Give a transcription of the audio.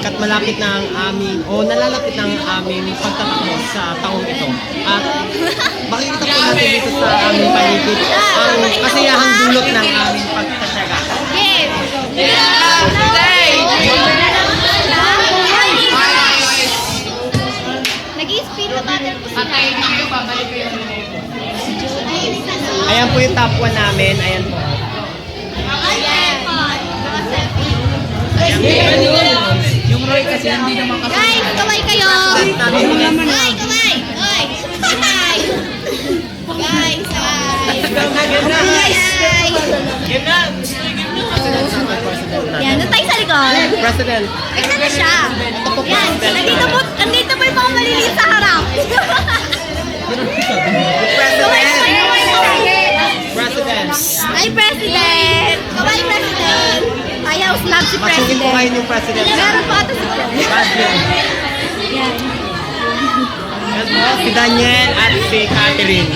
sapagkat malapit na ang aming, o nalalapit na ang aming pagtatakbo sa taong ito. At makikita po natin dito sa aming paligid ang kasiyahang dulot ng aming pagtatyaga. Nag-i-speed na battle po sila. Ayan po yung top 1 namin. Ayan po. Yung Roy kasi hindi naman kasi. Guys, kaway kayo! Guys, kaway! Guys! Guys! Yan, doon tayo sa likod. President. Ito na siya. Yan, nandito po yung mga maliliit sa harap. President. Ay, President! Kaway, President! Ayaw, snap si Masungin po President. kayo yung President. Meron po ito si President. Yan. Yan po, si Daniel at si Catherine.